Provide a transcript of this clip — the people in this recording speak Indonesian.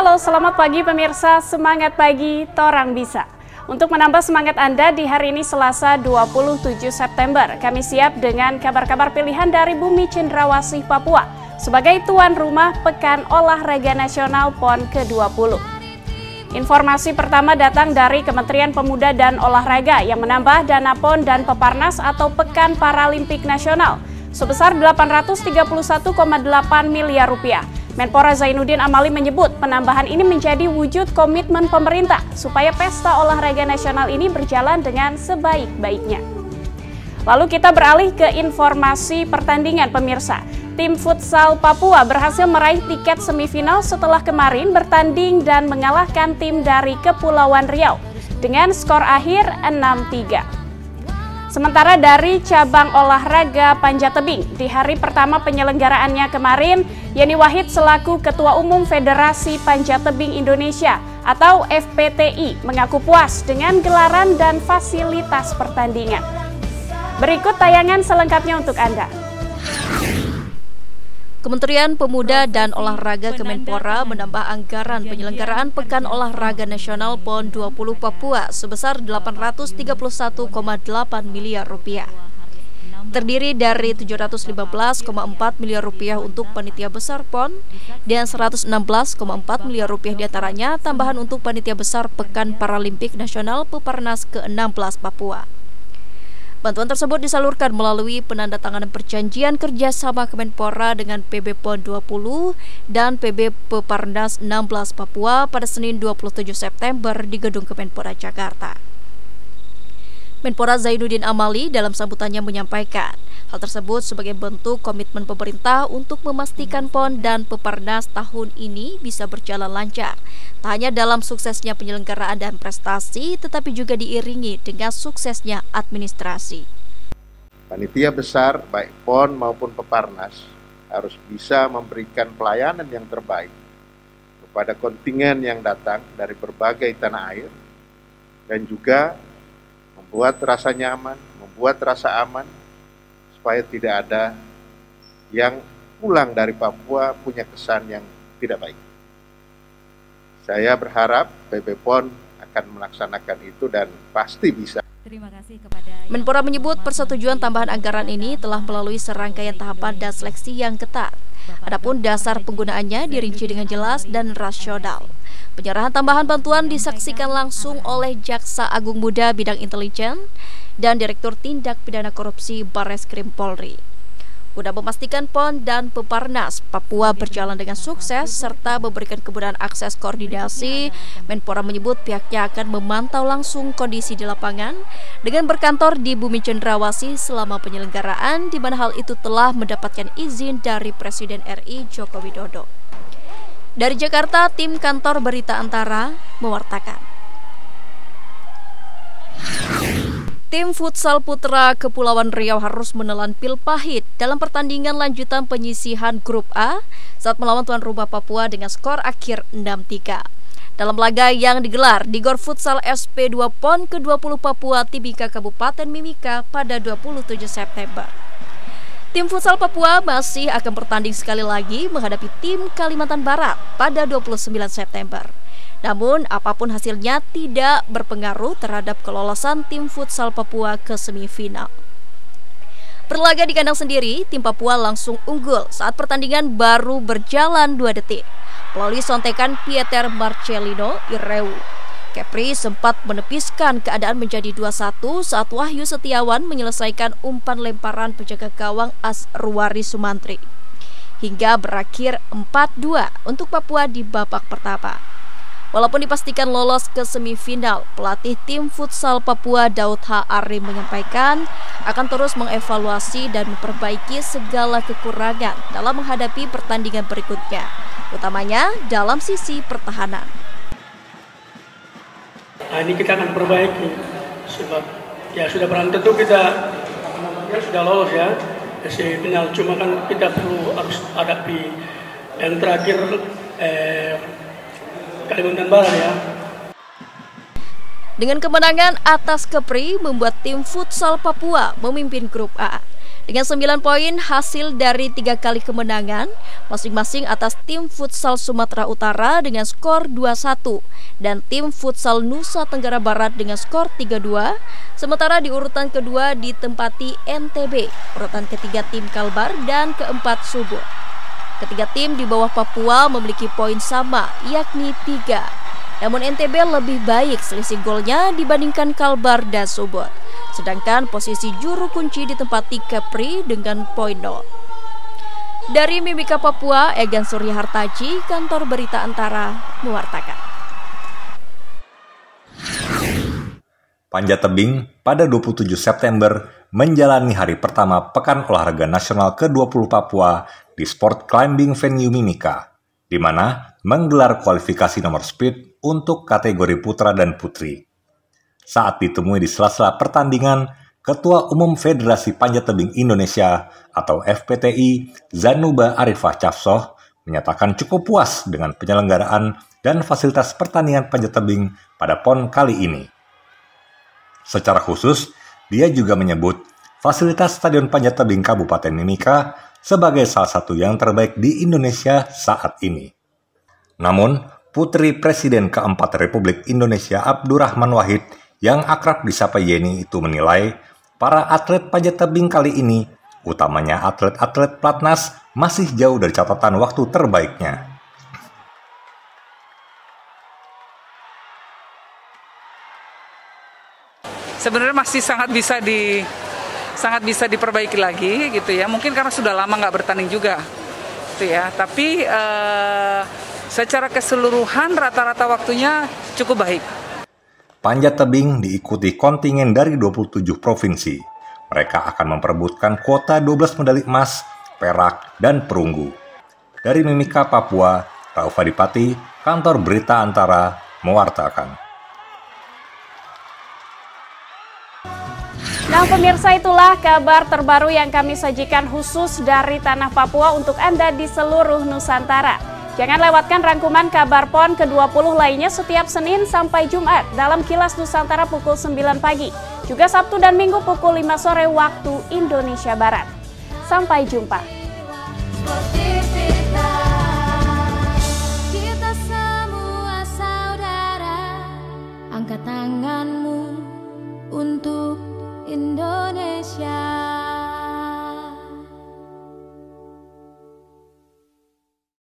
Halo, selamat pagi pemirsa, semangat pagi, torang bisa. Untuk menambah semangat Anda di hari ini Selasa 27 September, kami siap dengan kabar-kabar pilihan dari Bumi Cendrawasih Papua sebagai tuan rumah Pekan Olahraga Nasional PON ke-20. Informasi pertama datang dari Kementerian Pemuda dan Olahraga yang menambah dana PON dan Peparnas atau Pekan Paralimpik Nasional sebesar 831,8 miliar rupiah. Menpora Zainuddin Amali menyebut penambahan ini menjadi wujud komitmen pemerintah supaya pesta olahraga nasional ini berjalan dengan sebaik-baiknya. Lalu kita beralih ke informasi pertandingan pemirsa. Tim futsal Papua berhasil meraih tiket semifinal setelah kemarin bertanding dan mengalahkan tim dari Kepulauan Riau dengan skor akhir 6-3. Sementara dari cabang olahraga panjat tebing, di hari pertama penyelenggaraannya kemarin, Yeni Wahid selaku Ketua Umum Federasi Panjat Tebing Indonesia atau FPTI mengaku puas dengan gelaran dan fasilitas pertandingan. Berikut tayangan selengkapnya untuk Anda. Kementerian Pemuda dan Olahraga Kemenpora menambah anggaran penyelenggaraan Pekan Olahraga Nasional PON 20 Papua sebesar 831,8 miliar rupiah. Terdiri dari 715,4 miliar rupiah untuk panitia besar PON dan 116,4 miliar rupiah diantaranya tambahan untuk panitia besar Pekan Paralimpik Nasional Peparnas ke-16 Papua. Bantuan tersebut disalurkan melalui penandatanganan perjanjian kerjasama Kemenpora dengan PB PON 20 dan PB Peparnas 16 Papua pada Senin 27 September di Gedung Kemenpora Jakarta. Menpora Zainuddin Amali dalam sambutannya menyampaikan hal tersebut sebagai bentuk komitmen pemerintah untuk memastikan PON dan Peparnas tahun ini bisa berjalan lancar. Tak hanya dalam suksesnya penyelenggaraan dan prestasi, tetapi juga diiringi dengan suksesnya administrasi. Panitia besar baik PON maupun Peparnas harus bisa memberikan pelayanan yang terbaik kepada kontingen yang datang dari berbagai tanah air dan juga membuat rasa nyaman, membuat rasa aman supaya tidak ada yang pulang dari Papua punya kesan yang tidak baik. Saya berharap PB PON akan melaksanakan itu dan pasti bisa. Terima kasih kepada Menpora menyebut persetujuan tambahan anggaran ini telah melalui serangkaian tahapan dan seleksi yang ketat. Adapun dasar penggunaannya dirinci dengan jelas dan rasional. Penyerahan tambahan bantuan disaksikan langsung oleh Jaksa Agung Muda Bidang Intelijen dan Direktur Tindak Pidana Korupsi Barreskrim Polri. Guna memastikan PON dan Peparnas Papua berjalan dengan sukses serta memberikan kemudahan akses koordinasi, Menpora menyebut pihaknya akan memantau langsung kondisi di lapangan dengan berkantor di Bumi Cendrawasih selama penyelenggaraan, di mana hal itu telah mendapatkan izin dari Presiden RI Joko Widodo. Dari Jakarta, tim kantor Berita Antara mewartakan. Tim futsal putra Kepulauan Riau harus menelan pil pahit dalam pertandingan lanjutan penyisihan Grup A saat melawan tuan rumah Papua dengan skor akhir 6-3. Dalam laga yang digelar di Gor Futsal SP2 PON ke-20 Papua Timika Kabupaten Mimika pada 27 September. Tim futsal Papua masih akan bertanding sekali lagi menghadapi tim Kalimantan Barat pada 29 September. Namun, apapun hasilnya tidak berpengaruh terhadap kelolosan tim futsal Papua ke semifinal. Berlaga di kandang sendiri, tim Papua langsung unggul saat pertandingan baru berjalan 2 detik melalui sontekan Pieter Marcelino Ireu. Kepri sempat menepiskan keadaan menjadi 2-1 saat Wahyu Setiawan menyelesaikan umpan lemparan penjaga gawang Asruwari Sumantri. Hingga berakhir 4-2 untuk Papua di babak pertama. Walaupun dipastikan lolos ke semifinal, pelatih tim futsal Papua Daud H. Arim menyampaikan akan terus mengevaluasi dan memperbaiki segala kekurangan dalam menghadapi pertandingan berikutnya, utamanya dalam sisi pertahanan. Nah, ini kita akan perbaiki sebab ya sudah barang tentu kita sudah lolos ya ke semifinal, cuma kan kita harus hadapi yang terakhir Kalimantan Barat ya. Dengan kemenangan atas Kepri membuat tim futsal Papua memimpin Grup A. Dengan 9 poin hasil dari 3 kali kemenangan, masing-masing atas tim futsal Sumatera Utara dengan skor 2-1 dan tim futsal Nusa Tenggara Barat dengan skor 3-2. Sementara di urutan kedua ditempati NTB, urutan ketiga tim Kalbar dan keempat Subur. Ketiga tim di bawah Papua memiliki poin sama, yakni 3. Namun NTB lebih baik selisih golnya dibandingkan Kalbar dan Subur. Sedangkan posisi juru kunci ditempati Kepri dengan poin 0. Dari Mimika Papua, Egan Surya Hartaji, Kantor Berita Antara, mewartakan. Panjat tebing pada 27 September menjalani hari pertama Pekan Olahraga Nasional ke-20 Papua di Sport Climbing Venue Mimika, di mana menggelar kualifikasi nomor speed untuk kategori putra dan putri. Saat ditemui di sela-sela pertandingan, Ketua Umum Federasi Panjat Tebing Indonesia atau FPTI, Zanuba Arifah Cafsoh, menyatakan cukup puas dengan penyelenggaraan dan fasilitas pertandingan panjat tebing pada PON kali ini. Secara khusus, dia juga menyebut fasilitas Stadion Panjat Tebing Kabupaten Mimika sebagai salah satu yang terbaik di Indonesia saat ini. Namun, Putri Presiden keempat Republik Indonesia Abdurrahman Wahid yang akrab disapa Yeni itu menilai para atlet panjat tebing kali ini, utamanya atlet-atlet Platnas, masih jauh dari catatan waktu terbaiknya. Sebenarnya masih sangat bisa diperbaiki lagi gitu ya. Mungkin karena sudah lama nggak bertanding juga, gitu ya. Tapi secara keseluruhan rata-rata waktunya cukup baik. Panjat tebing diikuti kontingen dari 27 provinsi. Mereka akan memperebutkan kuota 12 medali emas, perak, dan perunggu. Dari Mimika, Papua, Rauf Adipati, Kantor Berita Antara, mewartakan. Nah pemirsa, itulah kabar terbaru yang kami sajikan khusus dari Tanah Papua untuk Anda di seluruh Nusantara. Jangan lewatkan rangkuman kabar PON ke-20 lainnya setiap Senin sampai Jumat dalam Kilas Nusantara pukul 9 pagi. Juga Sabtu dan Minggu pukul 5 sore waktu Indonesia Barat. Sampai jumpa.